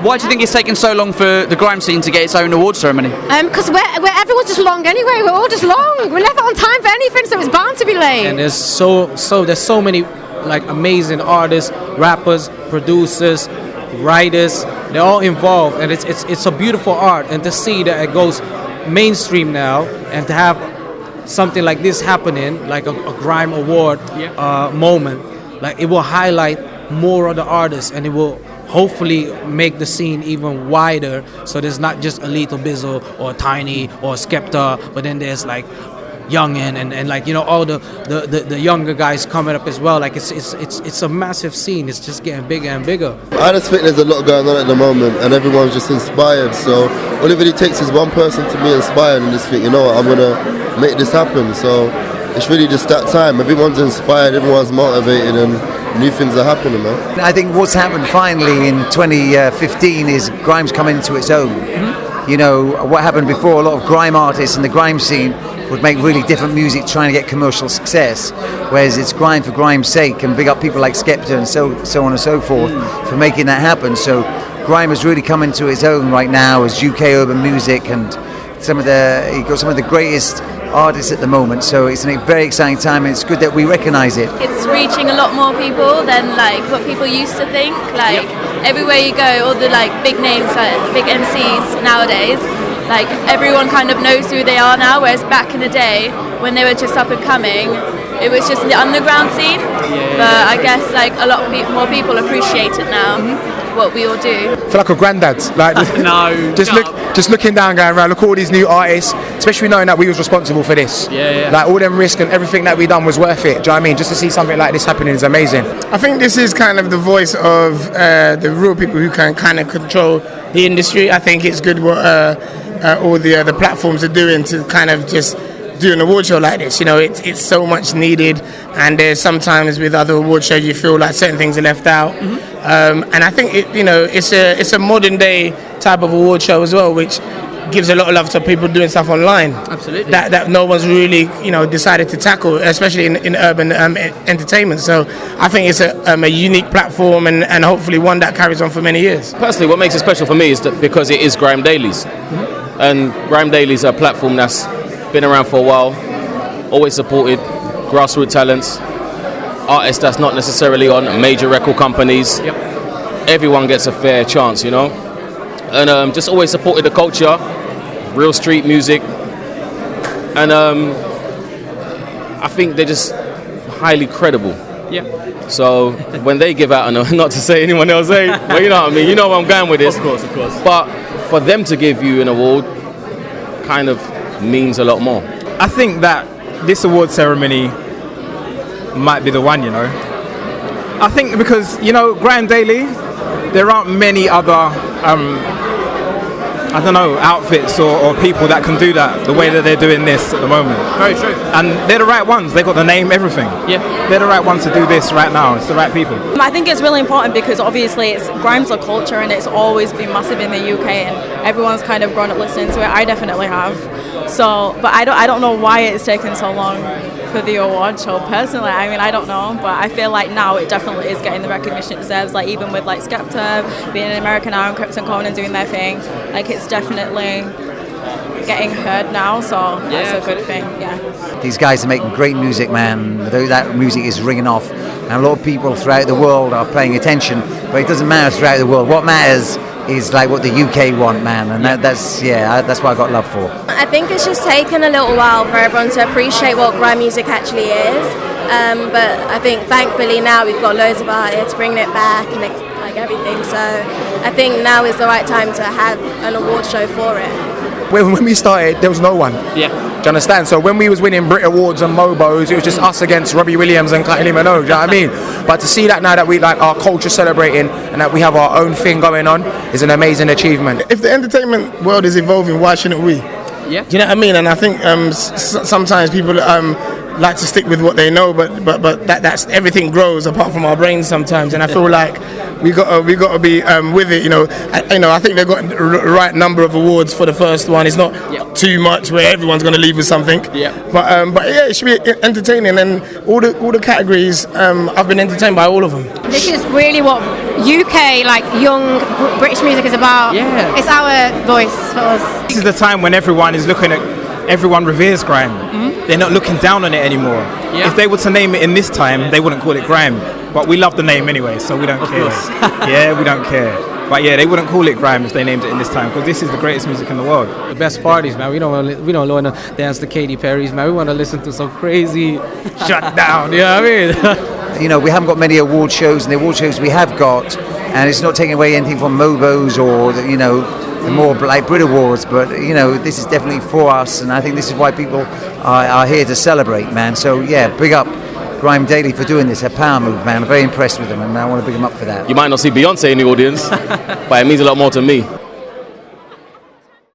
Why do you think it's taken so long for the grime scene to get its own award ceremony? Because everyone's just long anyway. We're all just long. We're never on time for anything, so it's bound to be late. And there's so many like amazing artists, rappers, producers, writers. They're all involved, and it's a beautiful art. And to see that it goes mainstream now, and to have something like this happening, like a grime award moment, like it will highlight more of the artists, and it will hopefully make the scene even wider, so there's not just a Lethal Bizzle or Tiny or Skepta, but then there's like Youngin and like, you know, all the younger guys coming up as well. Like it's a massive scene. It's just getting bigger and bigger. I just think there's a lot going on at the moment, and everyone's just inspired. So all it really takes is one person to be inspired and just think, you know what, I'm gonna make this happen. So it's really just that time. Everyone's inspired, everyone's motivated, and new things are happening, man. I think what's happened finally in 2015 is grime's come into its own. Mm-hmm. You know, what happened before, a lot of grime artists in the grime scene would make really different music trying to get commercial success, whereas it's grime for grime's sake, and big up people like Skepta and so on and so forth for making that happen. So grime has really come into its own right now as UK urban music, and you've got some of the greatest artists at the moment, so it's a very exciting time, and it's good that we recognise it. It's reaching a lot more people than like what people used to think. Like everywhere you go, all the like big names, like big MCs nowadays, like everyone kind of knows who they are now, whereas back in the day when they were just up and coming, it was just the underground scene. But I guess like a lot more people appreciate it now. What we all do. I feel like a granddad. Like no, just looking down, going around. Look at all these new artists, especially knowing that we was responsible for this. Yeah. Like all them risk and everything that we done was worth it. Do you know what I mean? Just to see something like this happening is amazing. I think this is kind of the voice of the real people who can kind of control the industry. I think it's good what all the other platforms are doing to kind of just do an award show like this. You know, it's so much needed, and there's sometimes with other award shows you feel like certain things are left out. And I think it's a modern day type of award show as well, which gives a lot of love to people doing stuff online. Absolutely. That no one's really decided to tackle, especially in urban entertainment. So I think it's a unique platform, and hopefully one that carries on for many years. Personally, what makes it special for me is that because it is Grime Dailies, and Grime Dailies are a platform that's been around for a while, always supported grassroots talents, artists that's not necessarily on major record companies. Everyone gets a fair chance, you know, and just always supported the culture, real street music, and I think they're just highly credible. So when they give out, not to say anyone else, but you know what I mean, you know where I'm going with this. Of course. But for them to give you an award kind of means a lot more. I think that this award ceremony might be the one, you know. I think because, you know, Grime Daily, there aren't many other outfits or people that can do that the way that they're doing this at the moment. Very true. And they're the right ones. They've got the name, everything. They're the right ones to do this right now. It's the right people. I think it's really important because obviously grime's a culture, and it's always been massive in the UK, and everyone's kind of grown up listening to it. I definitely have. So, but I don't know why it's taken so long for the award show personally. I mean, I don't know, but I feel like now it definitely is getting the recognition it deserves. Like even with like Skepta being in America now and Krypton Conan doing their thing, like it's definitely getting heard now, so that's a good thing. These guys are making great music, man. That music is ringing off, and a lot of people throughout the world are paying attention, but it doesn't matter throughout the world. What matters is like what the UK want, man, and that's what I got love for. I think it's just taken a little while for everyone to appreciate what grime music actually is, but I think thankfully now we've got loads of artists bringing it back and like everything, so I think now is the right time to have an award show for it. When we started, there was no one. Do you understand? So when we was winning Brit Awards and Mobos, it was just us against Robbie Williams and Kylie Minogue. Do you know what I mean? But to see that now that we like our culture celebrating and that we have our own thing going on is an amazing achievement. If the entertainment world is evolving, why shouldn't we? Yeah. Do you know what I mean? And I think sometimes people like to stick with what they know, but that's everything grows apart from our brains sometimes, and I feel like we got to be with it. I think they've got the right number of awards for the first one. It's not too much where everyone's going to leave with something. But yeah, it should be entertaining, and all the categories I've been entertained by all of them. This is really what UK, like young British music is about. Yeah. It's our voice for us. This is the time when everyone is looking at, everyone reveres grime. They're not looking down on it anymore. Yeah. If they were to name it in this time, they wouldn't call it grime. But we love the name anyway, so we don't care. Yeah, we don't care. But yeah, they wouldn't call it grime if they named it in this time, because this is the greatest music in the world. The best parties, man. We don't want to dance to Katy Perry's, man. We want to listen to some crazy shut down. You know what I mean? We haven't got many award shows, and the award shows we have got, and it's not taking away anything from Mobos or the more like Brit Awards, but this is definitely for us, and I think this is why people are here to celebrate, man. So yeah, big up Grime Daily for doing this, a power move, man. I'm very impressed with them, and I want to big them up for that. You might not see Beyonce in the audience, but it means a lot more to me.